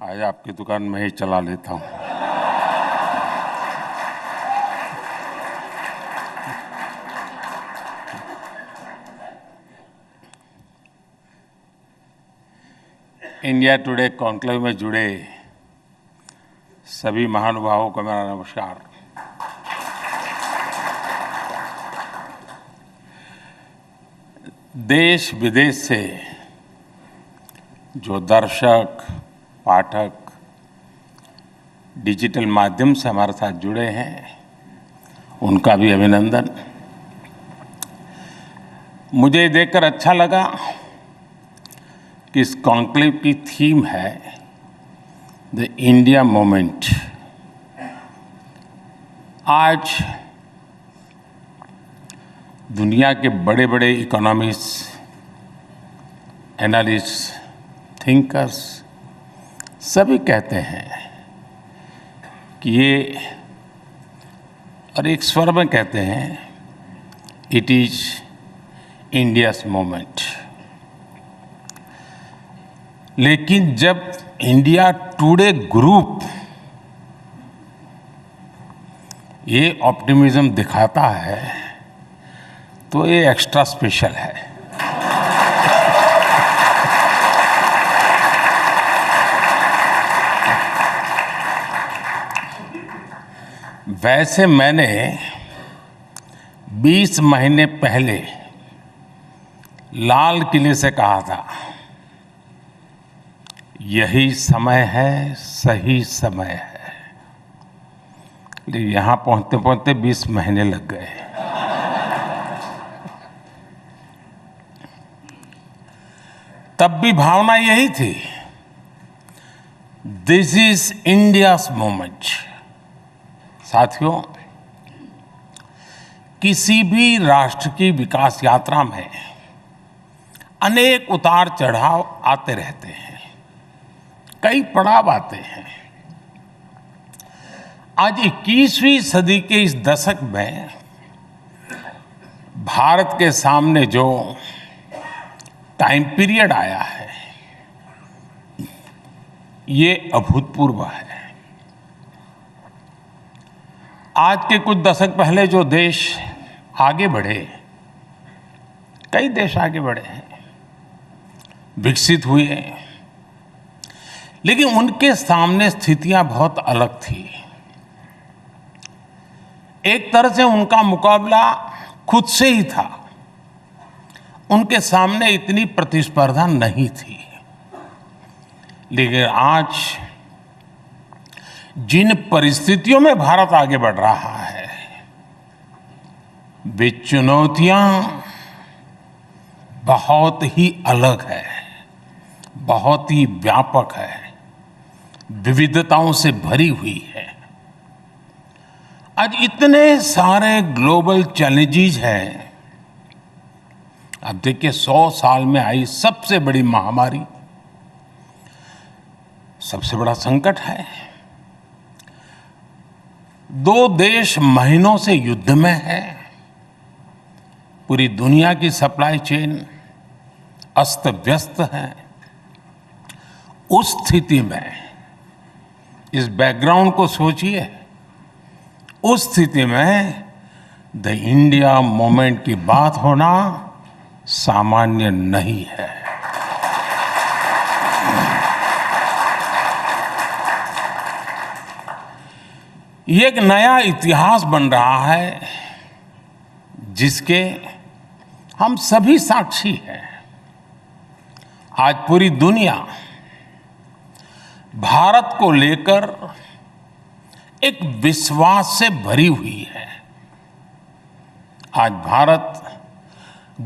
आज आपकी दुकान में ही चला लेता हूँ। इंडिया टुडे कॉन्क्लेव में जुड़े सभी महानुभावों को मेरा नमस्कार। देश विदेश से जो दर्शक पाठक डिजिटल माध्यम से हमारे साथ जुड़े हैं, उनका भी अभिनंदन। मुझे देखकर अच्छा लगा कि इस कॉन्क्लेव की थीम है द इंडिया मोमेंट। आज दुनिया के बड़े बड़े इकोनॉमिस्ट, एनालिस्ट, थिंकर्स सभी कहते हैं कि ये, और एक स्वर में कहते हैं, इट इज इंडियाज़ मोमेंट। लेकिन जब इंडिया टुडे ग्रुप ये ऑप्टिमिज्म दिखाता है तो ये एक्स्ट्रा स्पेशल है। वैसे मैंने 20 महीने पहले लाल किले से कहा था, यही समय है, सही समय है। लेकिन यहाँ पहुँचते पहुँचते 20 महीने लग गए। तब भी भावना यही थी, दिस इज इंडियाज मोमेंट। साथियों, किसी भी राष्ट्र की विकास यात्रा में अनेक उतार चढ़ाव आते रहते हैं, कई पड़ाव आते हैं। आज 21वीं सदी के इस दशक में भारत के सामने जो टाइम पीरियड आया है, ये अभूतपूर्व है। आज के कुछ दशक पहले जो देश आगे बढ़े, कई देश आगे बढ़े हैं, विकसित हुए हैं, लेकिन उनके सामने स्थितियां बहुत अलग थी। एक तरह से उनका मुकाबला खुद से ही था, उनके सामने इतनी प्रतिस्पर्धा नहीं थी। लेकिन आज जिन परिस्थितियों में भारत आगे बढ़ रहा है, वे चुनौतियां बहुत ही अलग है, बहुत ही व्यापक है, विविधताओं से भरी हुई है। आज इतने सारे ग्लोबल चैलेंजेस हैं। अब देखिए, 100 साल में आई सबसे बड़ी महामारी, सबसे बड़ा संकट है। 2 देश महीनों से युद्ध में है। पूरी दुनिया की सप्लाई चेन अस्त व्यस्त है। उस स्थिति में, इस बैकग्राउंड को सोचिए, उस स्थिति में द इंडिया मोमेंट की बात होना सामान्य नहीं है। ये एक नया इतिहास बन रहा है जिसके हम सभी साक्षी हैं। आज पूरी दुनिया भारत को लेकर एक विश्वास से भरी हुई है। आज भारत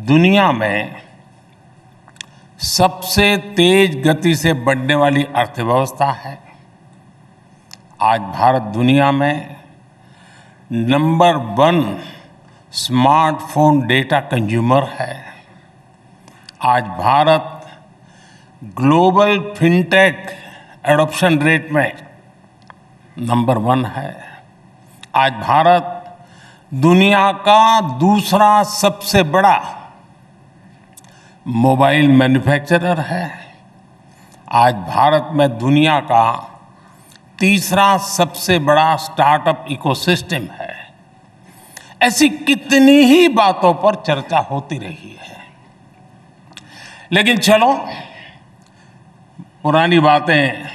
दुनिया में सबसे तेज गति से बढ़ने वाली अर्थव्यवस्था है। आज भारत दुनिया में नंबर 1 स्मार्टफोन डेटा कंज्यूमर है। आज Bharat global fintech adoption rate में नंबर 1 है। आज भारत दुनिया का दूसरा सबसे बड़ा मोबाइल मैन्युफैक्चरर है। आज भारत में दुनिया का तीसरा सबसे बड़ा स्टार्टअप इकोसिस्टम है। ऐसी कितनी ही बातों पर चर्चा होती रही है, लेकिन चलो पुरानी बातें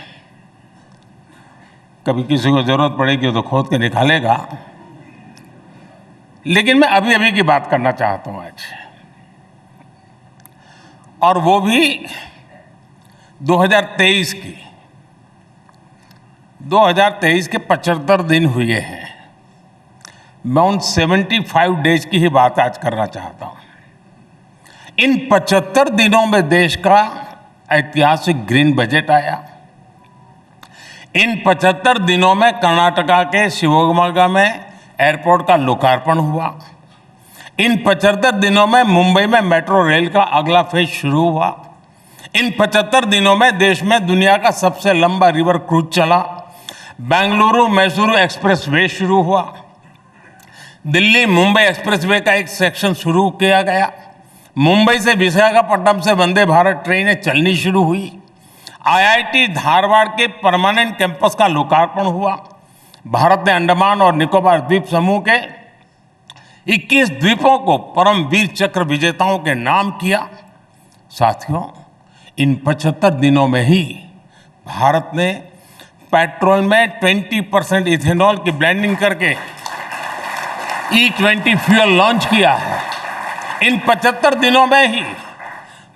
कभी किसी को जरूरत पड़ेगी तो खोद के निकालेगा। लेकिन मैं अभी अभी की बात करना चाहता हूं आज, और वो भी 2023 की। 2023 के 75 दिन हुए हैं। मैं उन 75 डेज की ही बात आज करना चाहता हूं। इन 75 दिनों में देश का ऐतिहासिक ग्रीन बजट आया। इन 75 दिनों में कर्नाटका के शिवमोगा में एयरपोर्ट का लोकार्पण हुआ। इन 75 दिनों में मुंबई में मेट्रो रेल का अगला फेज शुरू हुआ। इन 75 दिनों में देश में दुनिया का सबसे लंबा रिवर क्रूज चला। बेंगलुरु मैसूरू एक्सप्रेसवे शुरू हुआ। दिल्ली मुंबई एक्सप्रेसवे का एक सेक्शन शुरू किया गया। मुंबई से विशाखापट्टनम से वंदे भारत ट्रेनें चलनी शुरू हुई। आईआईटी धारवाड़ के परमानेंट कैंपस का लोकार्पण हुआ। भारत ने अंडमान और निकोबार द्वीप समूह के 21 द्वीपों को परम वीर चक्र विजेताओं के नाम किया। साथियों, इन 75 दिनों में ही भारत ने पेट्रोल में 20% इथेनॉल की ब्लेंडिंग करके E20 फ्यूल लॉन्च किया है। इन 75 दिनों में ही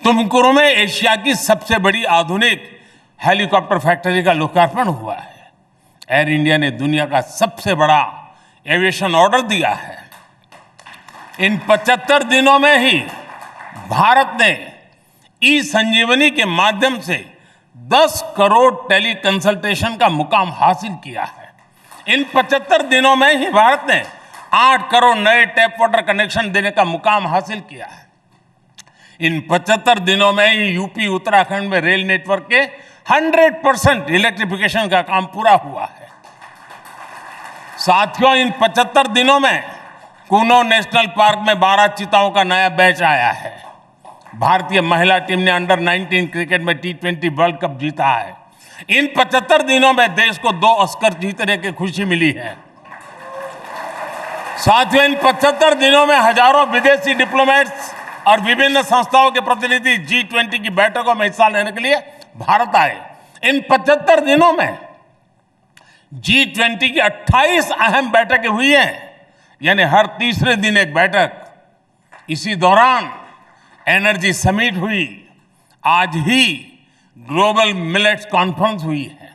तुमकुरू में एशिया की सबसे बड़ी आधुनिक हेलीकॉप्टर फैक्ट्री का लोकार्पण हुआ है। एयर इंडिया ने दुनिया का सबसे बड़ा एविएशन ऑर्डर दिया है। इन 75 दिनों में ही भारत ने ई संजीवनी के माध्यम से 10 करोड़ टेली कंसल्टेशन का मुकाम हासिल किया है। इन 75 दिनों में ही भारत ने 8 करोड़ नए टैप वाटर कनेक्शन देने का मुकाम हासिल किया है। इन 75 दिनों में ही यूपी उत्तराखंड में रेल नेटवर्क के 100% इलेक्ट्रिफिकेशन का काम पूरा हुआ है। साथियों, इन 75 दिनों में कूनो नेशनल पार्क में 12 चीताओं का नया बैच आया है। भारतीय महिला टीम ने अंडर 19 क्रिकेट में T20 वर्ल्ड कप जीता है। इन 75 दिनों में देश को 2 ऑस्कर जीतने की खुशी मिली है। साथियों, इन 75 दिनों में हजारों विदेशी डिप्लोमेट्स और विभिन्न संस्थाओं के प्रतिनिधि G20 की बैठकों में हिस्सा लेने के लिए भारत आए। इन 75 दिनों में G20 की 28 अहम बैठकें हुई हैं, यानी हर तीसरे दिन एक बैठक। इसी दौरान एनर्जी समिट हुई। आज ही ग्लोबल मिलेट्स कॉन्फ्रेंस हुई है।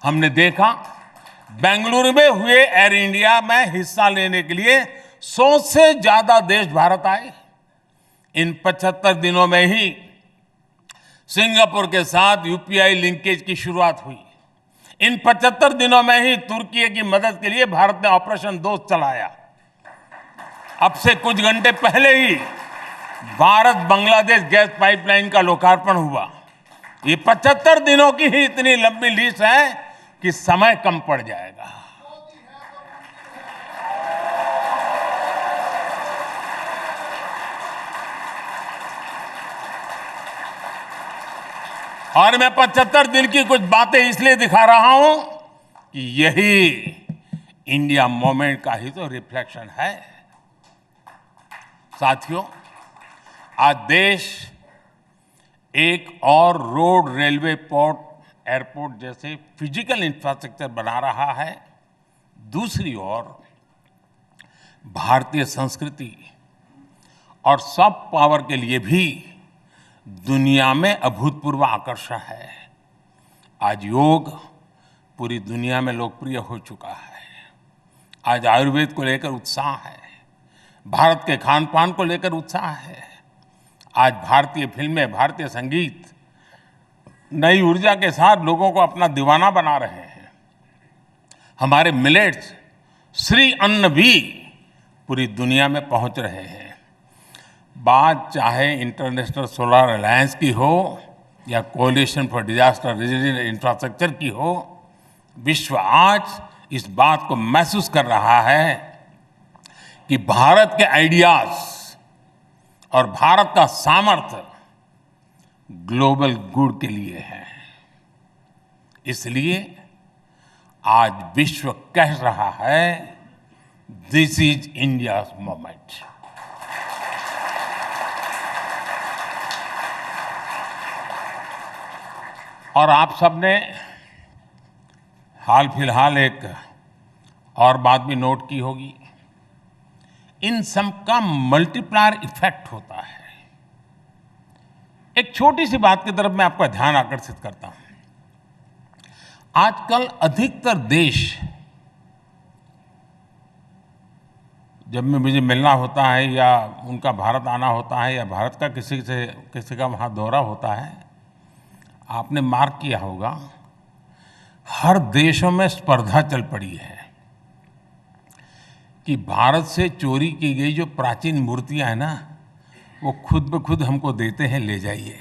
हमने देखा बेंगलुरु में हुए एयर इंडिया में हिस्सा लेने के लिए 100 से ज्यादा देश भारत आए। इन 75 दिनों में ही सिंगापुर के साथ यूपीआई लिंकेज की शुरुआत हुई। इन 75 दिनों में ही तुर्की की मदद के लिए भारत ने ऑपरेशन दोस्त चलाया। अब से कुछ घंटे पहले ही भारत बांग्लादेश गैस पाइपलाइन का लोकार्पण हुआ। ये 75 दिनों की ही इतनी लंबी लिस्ट है कि समय कम पड़ जाएगा। और मैं 75 दिन की कुछ बातें इसलिए दिखा रहा हूं कि यही इंडिया मूवमेंट का ही तो रिफ्लेक्शन है। साथियों, आज देश एक और रोड, रेलवे, पोर्ट, एयरपोर्ट जैसे फिजिकल इंफ्रास्ट्रक्चर बना रहा है। दूसरी ओर भारतीय संस्कृति और सॉफ्ट पावर के लिए भी दुनिया में अभूतपूर्व आकर्षण है। आज योग पूरी दुनिया में लोकप्रिय हो चुका है। आज आयुर्वेद को लेकर उत्साह है। भारत के खान पान को लेकर उत्साह है। आज भारतीय फिल्में, भारतीय संगीत नई ऊर्जा के साथ लोगों को अपना दीवाना बना रहे हैं। हमारे मिलेट्स, श्री अन्न भी पूरी दुनिया में पहुंच रहे हैं। बात चाहे इंटरनेशनल सोलर अलायंस की हो या coalition for disaster resilient infrastructure की हो, विश्व आज इस बात को महसूस कर रहा है कि भारत के आइडियाज और भारत का सामर्थ्य ग्लोबल गुड के लिए है। इसलिए आज विश्व कह रहा है, दिस इज इंडियाज मोमेंट। और आप सबने हाल फिलहाल एक और बात भी नोट की होगी, इन सब का मल्टीप्लायर इफेक्ट होता है। एक छोटी सी बात की तरफ मैं आपका ध्यान आकर्षित करता हूं। आजकल अधिकतर देश, जब में मुझे मिलना होता है या उनका भारत आना होता है या भारत का किसी का वहाँ दौरा होता है, आपने मार्क किया होगा, हर देशों में स्पर्धा चल पड़ी है कि भारत से चोरी की गई जो प्राचीन मूर्तियां हैं ना, वो खुद ब खुद हमको देते हैं, ले जाइए।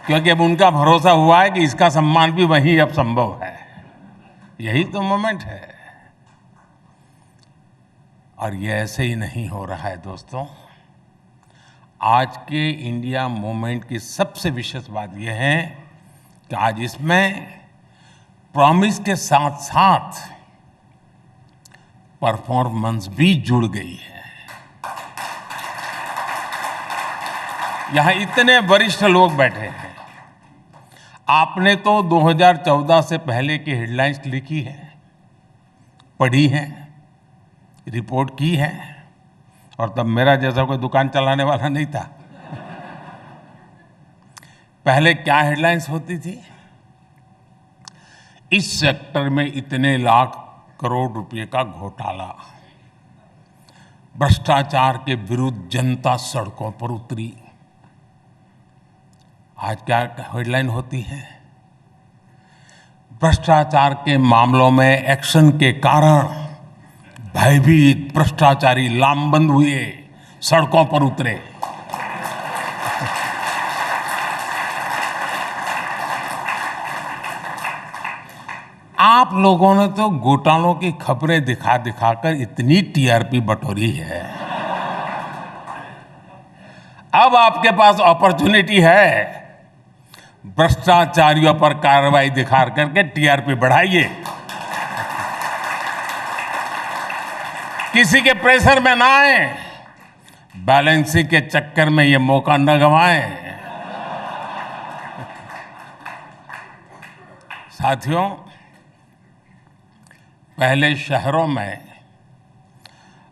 क्योंकि अब उनका भरोसा हुआ है कि इसका सम्मान भी वहीं अब संभव है। यही तो मोमेंट है। और ये ऐसे ही नहीं हो रहा है दोस्तों। आज के इंडिया मूवमेंट की सबसे विशेष बात यह है कि आज इसमें प्रॉमिस के साथ साथ परफॉर्मेंस भी जुड़ गई है। यहां इतने वरिष्ठ लोग बैठे हैं। आपने तो 2014 से पहले की हेडलाइंस लिखी है, पढ़ी है, रिपोर्ट की है, और तब मेरा जैसा कोई दुकान चलाने वाला नहीं था। पहले क्या हेडलाइंस होती थी? इस सेक्टर में इतने लाख करोड़ रुपए का घोटाला, भ्रष्टाचार के विरुद्ध जनता सड़कों पर उतरी। आज क्या हेडलाइन होती है? भ्रष्टाचार के मामलों में एक्शन के कारण भयभीत भ्रष्टाचारी लामबंद हुए, सड़कों पर उतरे। आप लोगों ने तो घोटालों की खबरें दिखा दिखाकर इतनी टीआरपी बटोरी है। अब आपके पास अपॉर्चुनिटी है, भ्रष्टाचारियों पर कार्रवाई दिखा करके टीआरपी बढ़ाइए। किसी के प्रेशर में ना आए, बैलेंसिंग के चक्कर में ये मौका न गंवाएं। साथियों, पहले शहरों में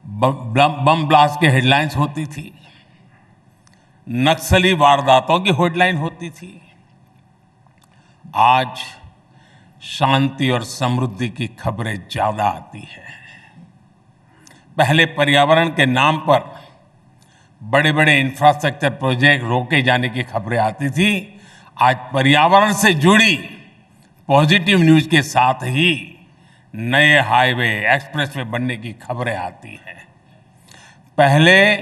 बम ब्लास्ट की हेडलाइंस होती थी, नक्सली वारदातों की हेडलाइन होती थी। आज शांति और समृद्धि की खबरें ज्यादा आती है। पहले पर्यावरण के नाम पर बड़े बड़े इंफ्रास्ट्रक्चर प्रोजेक्ट रोके जाने की खबरें आती थी। आज पर्यावरण से जुड़ी पॉजिटिव न्यूज के साथ ही नए हाईवे, एक्सप्रेसवे बनने की खबरें आती हैं। पहले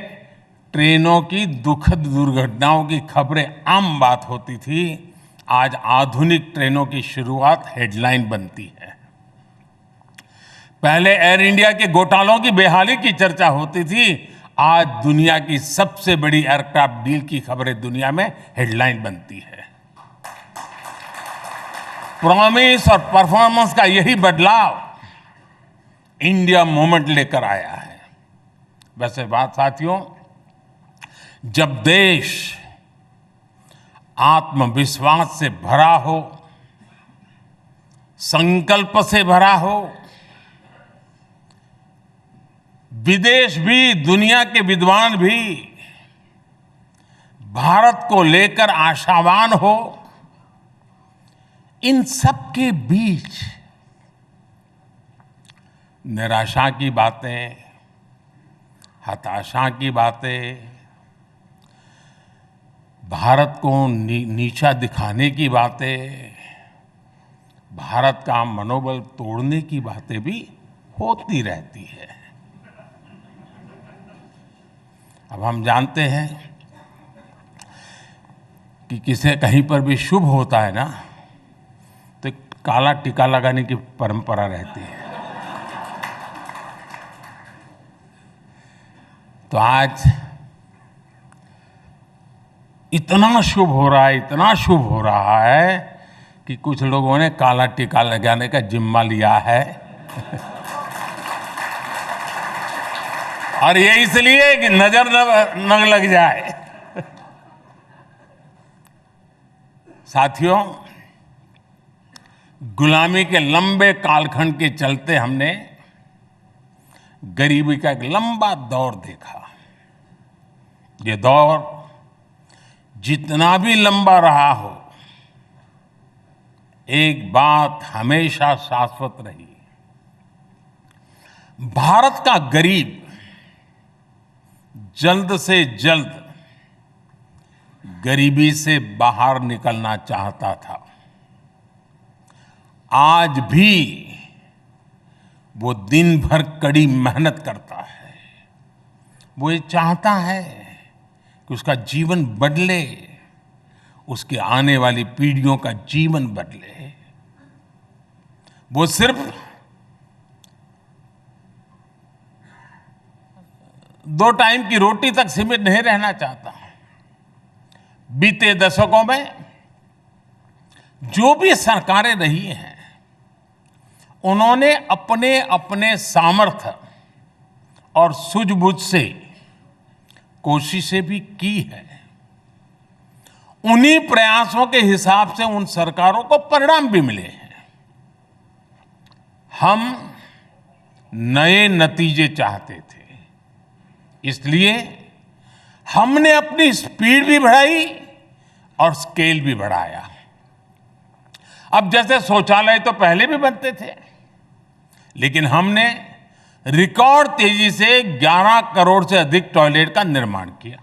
ट्रेनों की दुखद दुर्घटनाओं की खबरें आम बात होती थी। आज आधुनिक ट्रेनों की शुरुआत हेडलाइन बनती है। पहले एयर इंडिया के घोटालों की बेहाली की चर्चा होती थी। आज दुनिया की सबसे बड़ी एयरक्राफ्ट डील की खबरें दुनिया में हेडलाइन बनती है। प्रॉमिस और परफॉर्मेंस का यही बदलाव इंडिया मूवमेंट लेकर आया है। वैसे बात साथियों, जब देश आत्मविश्वास से भरा हो, संकल्प से भरा हो, विदेश भी, दुनिया के विद्वान भी भारत को लेकर आशावान हो, इन सब के बीच निराशा की बातें, हताशा की बातें, भारत को नीचा दिखाने की बातें, भारत का मनोबल तोड़ने की बातें भी होती रहती है। अब हम जानते हैं कि किसी कहीं पर भी शुभ होता है ना, तो काला टीका लगाने की परंपरा रहती है। तो आज इतना शुभ हो रहा है, इतना शुभ हो रहा है कि कुछ लोगों ने काला टीका लगाने का जिम्मा लिया है। और ये इसलिए कि नजर न लग जाए। साथियों, गुलामी के लंबे कालखंड के चलते हमने गरीबी का एक लंबा दौर देखा। ये दौर जितना भी लंबा रहा हो, एक बात हमेशा शाश्वत रही। भारत का गरीब जल्द से जल्द गरीबी से बाहर निकलना चाहता था। आज भी वो दिन भर कड़ी मेहनत करता है। वो ये चाहता है कि उसका जीवन बदले, उसके आने वाली पीढ़ियों का जीवन बदले। वो सिर्फ 2 टाइम की रोटी तक सीमित नहीं रहना चाहता। बीते दशकों में जो भी सरकारें रही हैं, उन्होंने अपने अपने सामर्थ्य और सूझबूझ से कोशिशें भी की है। उन्हीं प्रयासों के हिसाब से उन सरकारों को परिणाम भी मिले हैं। हम नए नतीजे चाहते थे, इसलिए हमने अपनी स्पीड भी बढ़ाई और स्केल भी बढ़ाया। अब जैसे शौचालय तो पहले भी बनते थे, लेकिन हमने रिकॉर्ड तेजी से 11 करोड़ से अधिक टॉयलेट का निर्माण किया।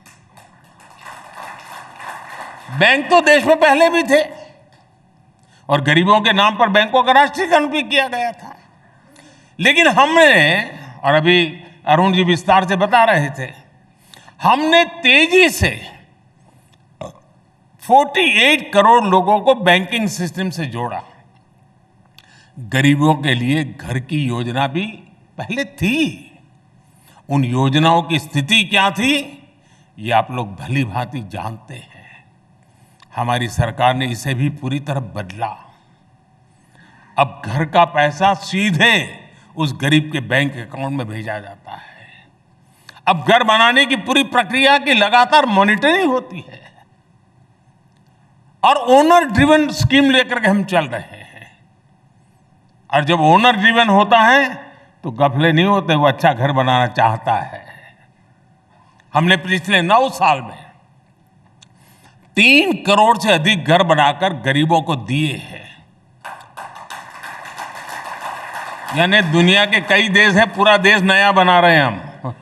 बैंक तो देश में पहले भी थे और गरीबों के नाम पर बैंकों का राष्ट्रीयकरण भी किया गया था। लेकिन हमने, और अभी अरुण जी विस्तार से बता रहे थे, हमने तेजी से 48 करोड़ लोगों को बैंकिंग सिस्टम से जोड़ा। गरीबों के लिए घर की योजना भी पहले थी। उन योजनाओं की स्थिति क्या थी, ये आप लोग भली भांति जानते हैं। हमारी सरकार ने इसे भी पूरी तरह बदला। अब घर का पैसा सीधे उस गरीब के बैंक अकाउंट में भेजा जाता है। अब घर बनाने की पूरी प्रक्रिया की लगातार मॉनिटरिंग होती है और ओनर ड्रिवन स्कीम लेकर के हम चल रहे हैं। और जब ओनर ड्रिवन होता है तो गफले नहीं होते, वो अच्छा घर बनाना चाहता है। हमने पिछले 9 साल में 3 करोड़ से अधिक घर बनाकर गरीबों को दिए हैं। यानी दुनिया के कई देश हैं, पूरा देश नया बना रहे हैं हम।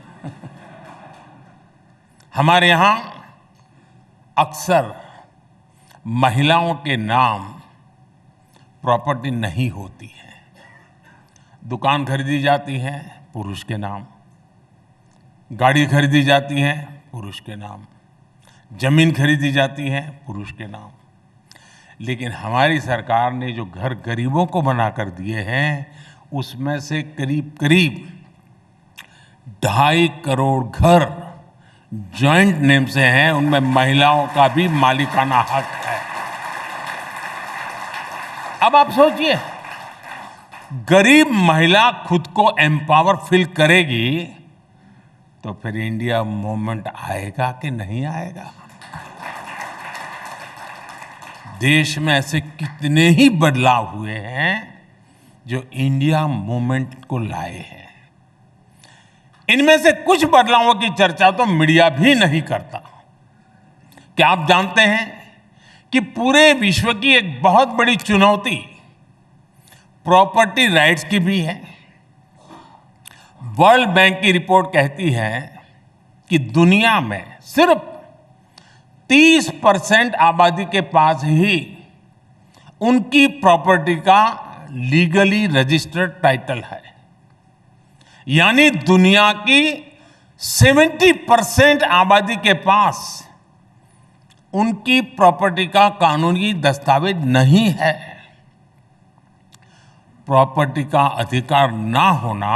हमारे यहां अक्सर महिलाओं के नाम प्रॉपर्टी नहीं होती है। दुकान खरीदी जाती है पुरुष के नाम, गाड़ी खरीदी जाती है पुरुष के नाम, जमीन खरीदी जाती है पुरुष के नाम। लेकिन हमारी सरकार ने जो घर गरीबों को बनाकर दिए हैं, उसमें से करीब करीब 2.5 करोड़ घर जॉइंट नेम से हैं। उनमें महिलाओं का भी मालिकाना हक है। अब आप सोचिए, गरीब महिला खुद को एम्पावर फील करेगी तो फिर इंडिया मूवमेंट आएगा कि नहीं आएगा? देश में ऐसे कितने ही बदलाव हुए हैं जो इंडिया मूवमेंट को लाए हैं। इनमें से कुछ बदलावों की चर्चा तो मीडिया भी नहीं करता। क्या आप जानते हैं कि पूरे विश्व की एक बहुत बड़ी चुनौती प्रॉपर्टी राइट्स की भी है? वर्ल्ड बैंक की रिपोर्ट कहती है कि दुनिया में सिर्फ 30% आबादी के पास ही उनकी प्रॉपर्टी का लीगली रजिस्टर्ड टाइटल है। यानी दुनिया की 70% आबादी के पास उनकी प्रॉपर्टी का कानूनी दस्तावेज नहीं है। प्रॉपर्टी का अधिकार ना होना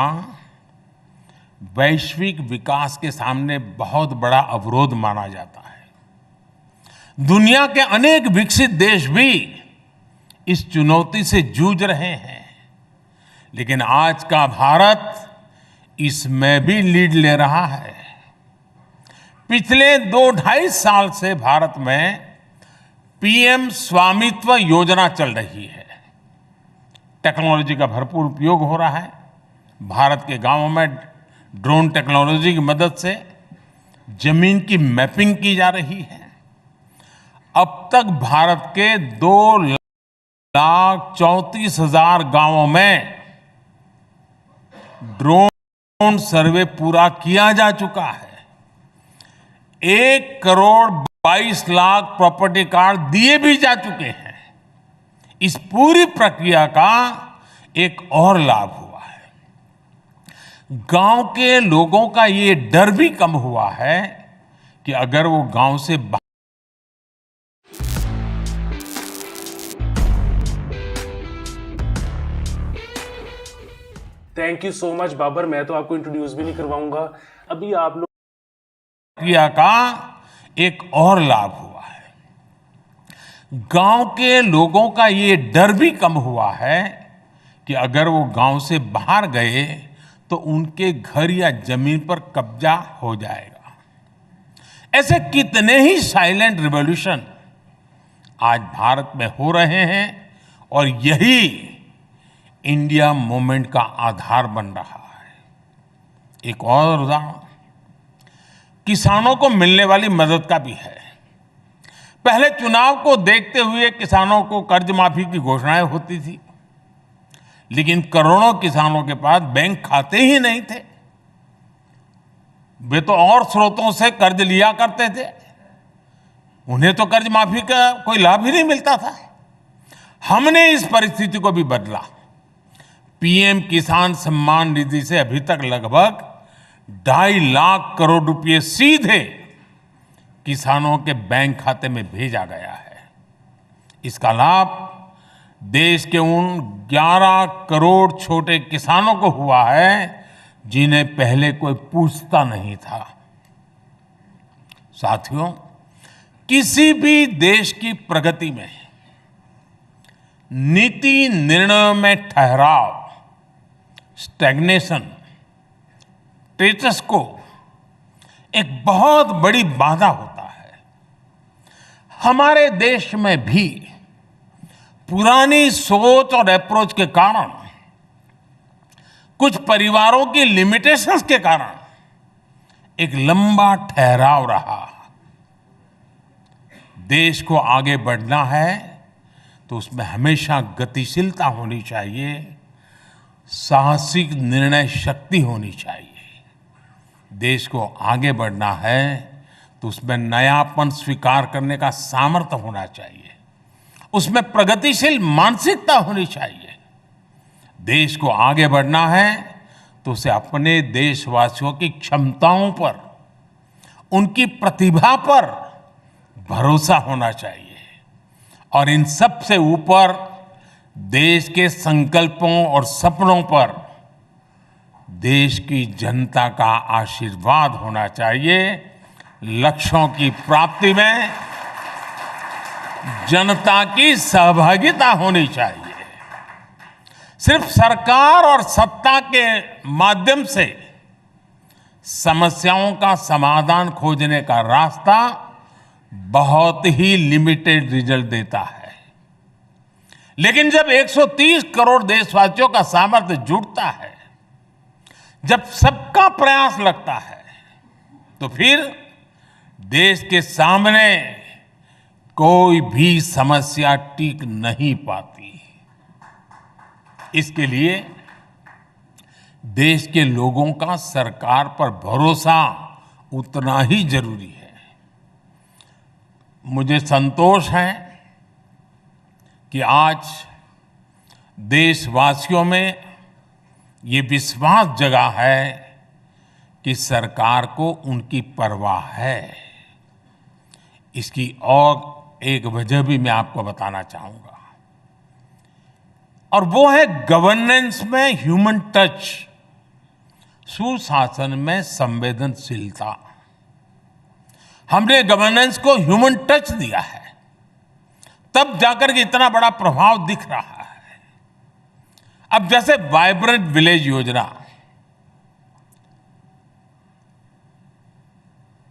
वैश्विक विकास के सामने बहुत बड़ा अवरोध माना जाता है। दुनिया के अनेक विकसित देश भी इस चुनौती से जूझ रहे हैं, लेकिन आज का भारत इसमें भी लीड ले रहा है। पिछले 2-2.5 साल से भारत में पीएम स्वामित्व योजना चल रही है। टेक्नोलॉजी का भरपूर उपयोग हो रहा है। भारत के गांवों में ड्रोन टेक्नोलॉजी की मदद से जमीन की मैपिंग की जा रही है। अब तक भारत के 2,34,000 गांवों में ड्रोन सर्वे पूरा किया जा चुका है। 1,22,00,000 प्रॉपर्टी कार्ड दिए भी जा चुके हैं। इस पूरी प्रक्रिया का एक और लाभ हुआ है, गांव के लोगों का ये डर भी कम हुआ है कि अगर वो गांव से thank you so much Babar. मैं तो आपको इंट्रोड्यूस भी नहीं करवाऊंगा, अभी आप लोग प्रक्रिया का एक और लाभ हुआ है। गांव के लोगों का ये डर भी कम हुआ है कि अगर वो गांव से बाहर गए तो उनके घर या जमीन पर कब्जा हो जाएगा। ऐसे कितने ही साइलेंट रिवॉल्यूशन आज भारत में हो रहे हैं और यही इंडिया मूवमेंट का आधार बन रहा है। एक और उदाहरण किसानों को मिलने वाली मदद का भी है। पहले चुनाव को देखते हुए किसानों को कर्ज माफी की घोषणाएं होती थी, लेकिन करोड़ों किसानों के पास बैंक खाते ही नहीं थे। वे तो और स्रोतों से कर्ज लिया करते थे, उन्हें तो कर्ज माफी का कोई लाभ ही नहीं मिलता था। हमने इस परिस्थिति को भी बदला। पीएम किसान सम्मान निधि से अभी तक लगभग 2.5 लाख करोड़ रुपए सीधे किसानों के बैंक खाते में भेजा गया है। इसका लाभ देश के उन 11 करोड़ छोटे किसानों को हुआ है जिन्हें पहले कोई पूछता नहीं था। साथियों, किसी भी देश की प्रगति में नीति निर्णय में ठहराव, स्टैग्नेशन, स्टेटस को एक बहुत बड़ी बाधा होता है। हमारे देश में भी पुरानी सोच और अप्रोच के कारण, कुछ परिवारों की लिमिटेशंस के कारण एक लंबा ठहराव रहा। देश को आगे बढ़ना है तो उसमें हमेशा गतिशीलता होनी चाहिए, साहसिक निर्णय शक्ति होनी चाहिए। देश को आगे बढ़ना है तो उसमें नयापन स्वीकार करने का सामर्थ्य होना चाहिए, उसमें प्रगतिशील मानसिकता होनी चाहिए। देश को आगे बढ़ना है तो उसे अपने देशवासियों की क्षमताओं पर, उनकी प्रतिभा पर भरोसा होना चाहिए और इन सब से ऊपर देश के संकल्पों और सपनों पर देश की जनता का आशीर्वाद होना चाहिए। लक्ष्यों की प्राप्ति में जनता की सहभागिता होनी चाहिए। सिर्फ सरकार और सत्ता के माध्यम से समस्याओं का समाधान खोजने का रास्ता बहुत ही लिमिटेड रिजल्ट देता है, लेकिन जब 130 करोड़ देशवासियों का सामर्थ्य जुटता है, जब सबका प्रयास लगता है, तो फिर देश के सामने कोई भी समस्या टिक नहीं पाती। इसके लिए देश के लोगों का सरकार पर भरोसा उतना ही जरूरी है। मुझे संतोष है कि आज देशवासियों में ये विश्वास जगा है कि सरकार को उनकी परवाह है। इसकी और एक वजह भी मैं आपको बताना चाहूंगा, और वो है गवर्नेंस में ह्यूमन टच, सुशासन में संवेदनशीलता। हमने गवर्नेंस को ह्यूमन टच दिया है, तब जाकर के इतना बड़ा प्रभाव दिख रहा है। अब जैसे वाइब्रेंट विलेज योजना,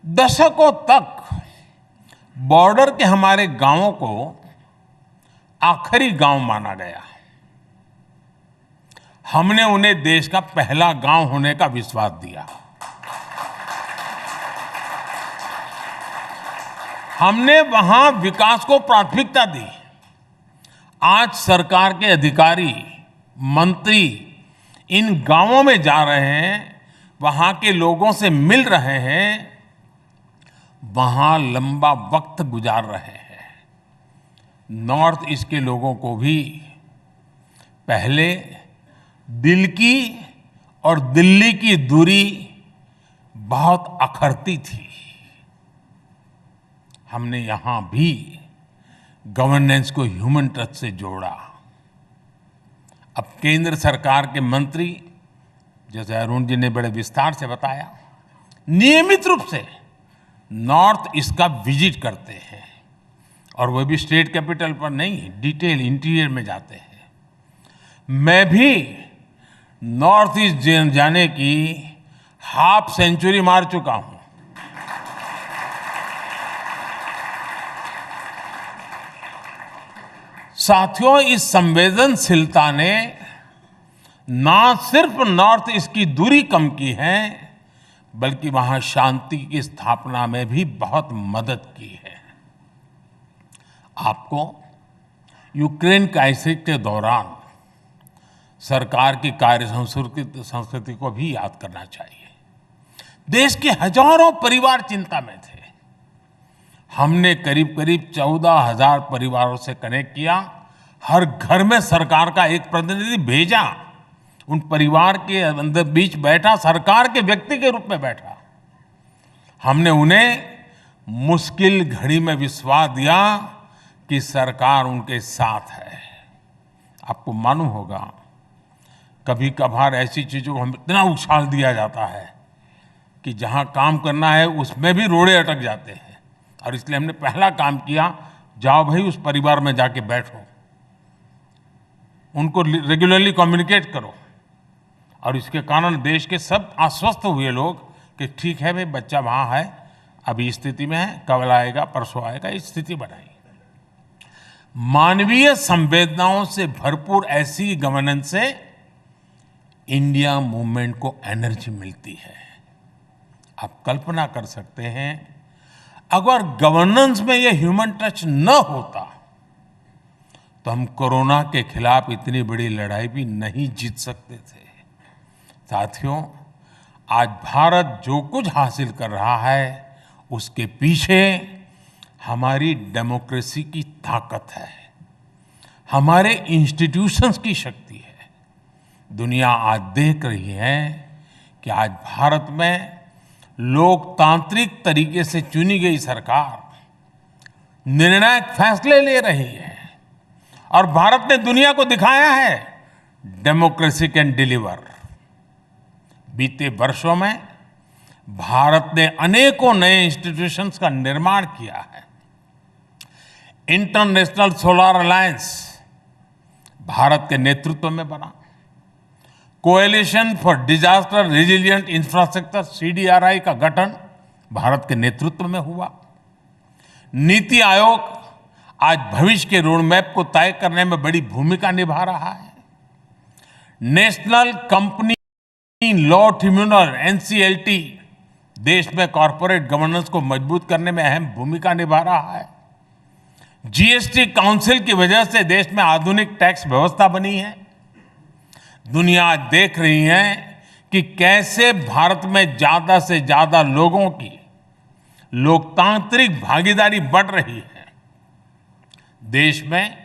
दशकों तक बॉर्डर के हमारे गांवों को आखिरी गांव माना गया। हमने उन्हें देश का पहला गांव होने का विश्वास दिया। हमने वहां विकास को प्राथमिकता दी। आज सरकार के अधिकारी, मंत्री इन गांवों में जा रहे हैं, वहां के लोगों से मिल रहे हैं, वहां लंबा वक्त गुजार रहे हैं। नॉर्थ ईस्ट के लोगों को भी पहले दिल की और दिल्ली की दूरी बहुत अखरती थी। हमने यहां भी गवर्नेंस को ह्यूमन टच से जोड़ा। अब केंद्र सरकार के मंत्री, जैसे अरुण जी ने बड़े विस्तार से बताया, नियमित रूप से नॉर्थ ईस्ट का विजिट करते हैं, और वो भी स्टेट कैपिटल पर नहीं, डिटेल इंटीरियर में जाते हैं। मैं भी नॉर्थ ईस्ट जाने की हाफ सेंचुरी मार चुका हूं। साथियों, इस संवेदनशीलता ने ना सिर्फ नॉर्थ ईस्ट की दूरी कम की है, बल्कि वहां शांति की स्थापना में भी बहुत मदद की है। आपको यूक्रेन क्राइसिस के दौरान सरकार की कार्य संस्कृति को भी याद करना चाहिए। देश के हजारों परिवार चिंता में थे। हमने करीब करीब 14,000 परिवारों से कनेक्ट किया। हर घर में सरकार का एक प्रतिनिधि भेजा, उन परिवार के अंदर बीच बैठा, सरकार के व्यक्ति के रूप में बैठा। हमने उन्हें मुश्किल घड़ी में विश्वास दिया कि सरकार उनके साथ है। आपको मालूम होगा, कभी कभार ऐसी चीजों को हम इतना उछाल दिया जाता है कि जहां काम करना है उसमें भी रोड़े अटक जाते हैं। और इसलिए हमने पहला काम किया, जाओ भाई उस परिवार में जाके बैठो, उनको रेगुलरली कम्युनिकेट करो। और इसके कारण देश के सब आश्वस्त हुए लोग कि ठीक है भाई, बच्चा वहां है, अभी इस स्थिति में है, कल आएगा, परसों आएगा, इस स्थिति बनाई। मानवीय संवेदनाओं से भरपूर ऐसी गवर्नेंस से इंडिया मूवमेंट को एनर्जी मिलती है। आप कल्पना कर सकते हैं, अगर गवर्नेंस में ये ह्यूमन टच न होता तो हम कोरोना के खिलाफ इतनी बड़ी लड़ाई भी नहीं जीत सकते थे। साथियों, आज भारत जो कुछ हासिल कर रहा है, उसके पीछे हमारी डेमोक्रेसी की ताकत है, हमारे इंस्टीट्यूशंस की शक्ति है। दुनिया आज देख रही है कि आज भारत में लोकतांत्रिक तरीके से चुनी गई सरकार निर्णायक फैसले ले रही है, और भारत ने दुनिया को दिखाया है डेमोक्रेसी कैन डिलीवर। बीते वर्षों में भारत ने अनेकों नए इंस्टीट्यूशंस का निर्माण किया है। इंटरनेशनल सोलर अलायंस भारत के नेतृत्व में बना। Coalition for disaster resilient infrastructure CDRI का गठन भारत के नेतृत्व में हुआ। नीति आयोग आज भविष्य के रोड मैप को तय करने में बड़ी भूमिका निभा रहा है। National company law tribunal NCLT देश में कॉरपोरेट गवर्नेंस को मजबूत करने में अहम भूमिका निभा रहा है। GST काउंसिल की वजह से देश में आधुनिक टैक्स व्यवस्था बनी है। दुनिया देख रही है कि कैसे भारत में ज्यादा से ज्यादा लोगों की लोकतांत्रिक भागीदारी बढ़ रही है। देश में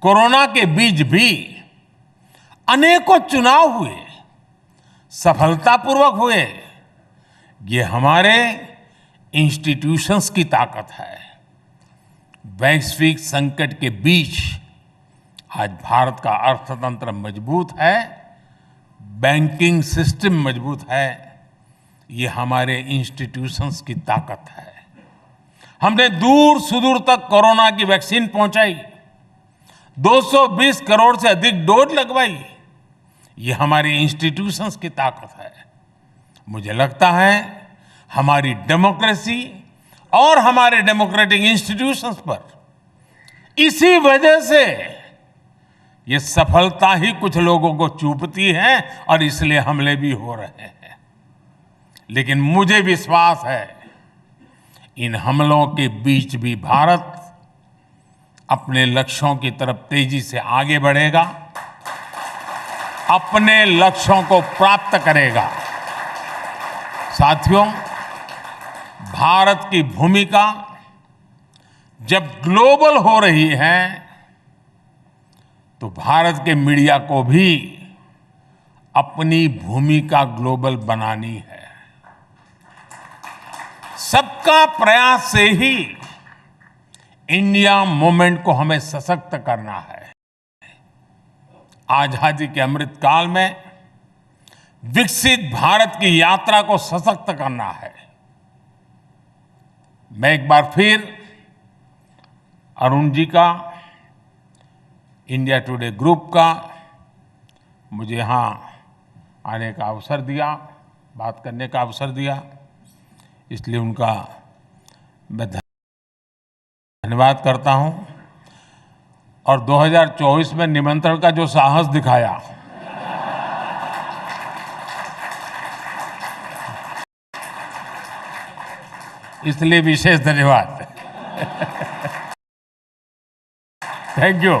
कोरोना के बीच भी अनेकों चुनाव हुए, सफलतापूर्वक हुए। ये हमारे इंस्टीट्यूशंस की ताकत है। वैश्विक संकट के बीच आज भारत का अर्थतंत्र मजबूत है, बैंकिंग सिस्टम मजबूत है। ये हमारे इंस्टीट्यूशंस की ताकत है। हमने दूर सुदूर तक कोरोना की वैक्सीन पहुंचाई, 220 करोड़ से अधिक डोज लगवाई। ये हमारी इंस्टीट्यूशंस की ताकत है। मुझे लगता है हमारी डेमोक्रेसी और हमारे डेमोक्रेटिक इंस्टीट्यूशंस पर इसी वजह से ये सफलता ही कुछ लोगों को चूपती है और इसलिए हमले भी हो रहे हैं। लेकिन मुझे विश्वास है इन हमलों के बीच भी भारत अपने लक्ष्यों की तरफ तेजी से आगे बढ़ेगा, अपने लक्ष्यों को प्राप्त करेगा। साथियों, भारत की भूमिका जब ग्लोबल हो रही है तो भारत के मीडिया को भी अपनी भूमिका ग्लोबल बनानी है। सबका प्रयास से ही इंडिया मूवमेंट को हमें सशक्त करना है। आजादी के अमृत काल में विकसित भारत की यात्रा को सशक्त करना है। मैं एक बार फिर अरुण जी का, इंडिया टुडे ग्रुप का, मुझे यहाँ आने का अवसर दिया, बात करने का अवसर दिया, इसलिए उनका मैं धन्यवाद करता हूँ। और 2024 में निमंत्रण का जो साहस दिखाया, इसलिए विशेष धन्यवाद। Thank you.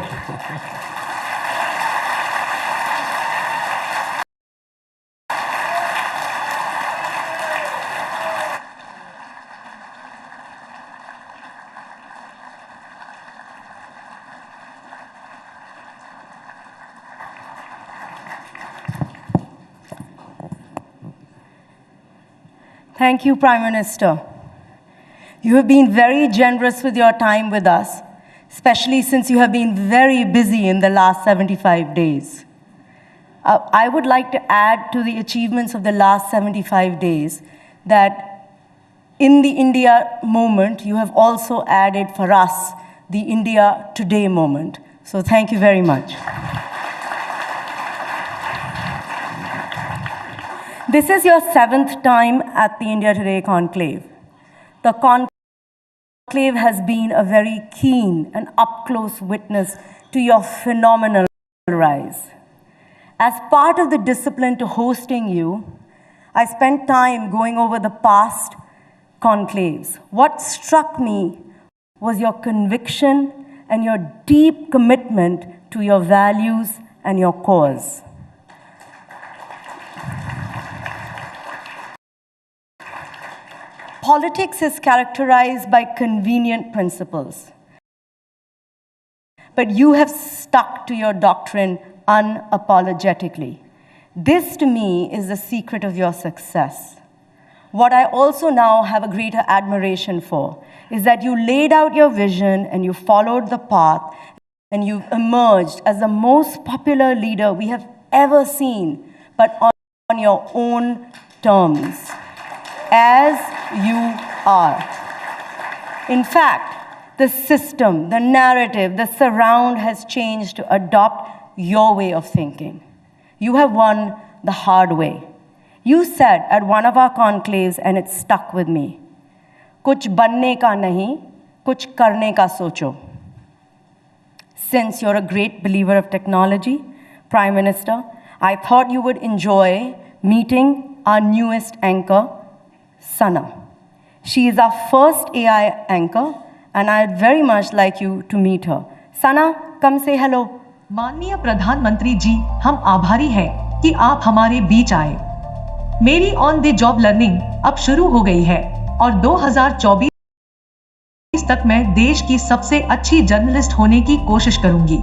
Thank you, Prime Minister. You have been very generous with your time with us, especially since you have been very busy in the last 75 days. I would like to add to the achievements of the last 75 days that in the India movement, you have also added for us the India Today movement. So thank you very much. This is your 7th time at the India Today conclave. The conclave has been a very keen and up-close witness to your phenomenal rise. As part of the discipline to hosting you, I spent time going over the past conclaves. What struck me was your conviction and your deep commitment to your values and your cause. Politics is characterized by convenient principles, but you have stuck to your doctrine unapologetically. This, to me, is the secret of your success. What I also now have a greater admiration for is that you laid out your vision and you followed the path and you've emerged as the most popular leader we have ever seen, but on your own terms, as you are. In fact, the system, the narrative, the surround has changed to adopt your way of thinking. You have won the hard way. You said at one of our conclaves, and it stuck with me, कुछ बनने का नहीं, कुछ करने का सोचो. Since you're a great believer of technology, Prime Minister, I thought you would enjoy meeting our newest anchor, Sana. She is our first AI anchor, and I'd very much like you to meet her. Sana, come say hello. माननीय प्रधानमंत्री जी, हम आभारी हैं कि आप हमारे बीच आए। मेरी ऑन द जॉब लर्निंग अब शुरू हो गई है और 2024 तक मैं देश की सबसे अच्छी जर्नलिस्ट होने की कोशिश करूंगी।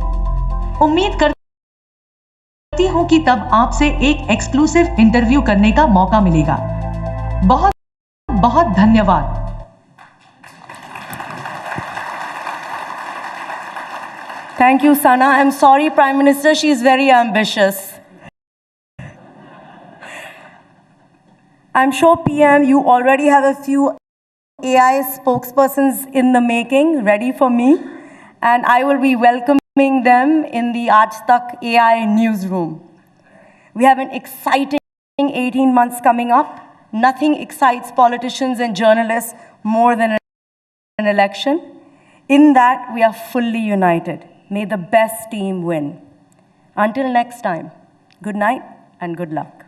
उम्मीद करती हूं कि तब आपसे एक एक्सक्लूसिव इंटरव्यू करने का मौका मिलेगा। बहुत बहुत धन्यवाद। Thank you, Sana. I'm sorry, Prime Minister, she is very ambitious. I'm sure, PM, you already have a few AI spokespersons in the making, ready for me, and I will be welcoming them in the Aaj Tak AI newsroom. We have an exciting 18 months coming up. Nothing excites politicians and journalists more than an election. In that, we are fully united. May the best team win. Until next time, good night and good luck.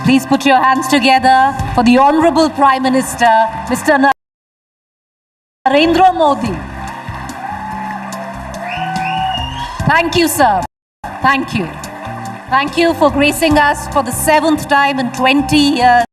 Please put your hands together for the Honorable Prime Minister, Mr. Narendra Modi. Thank you, sir. Thank you. Thank you for gracing us for the 7th time in 20 years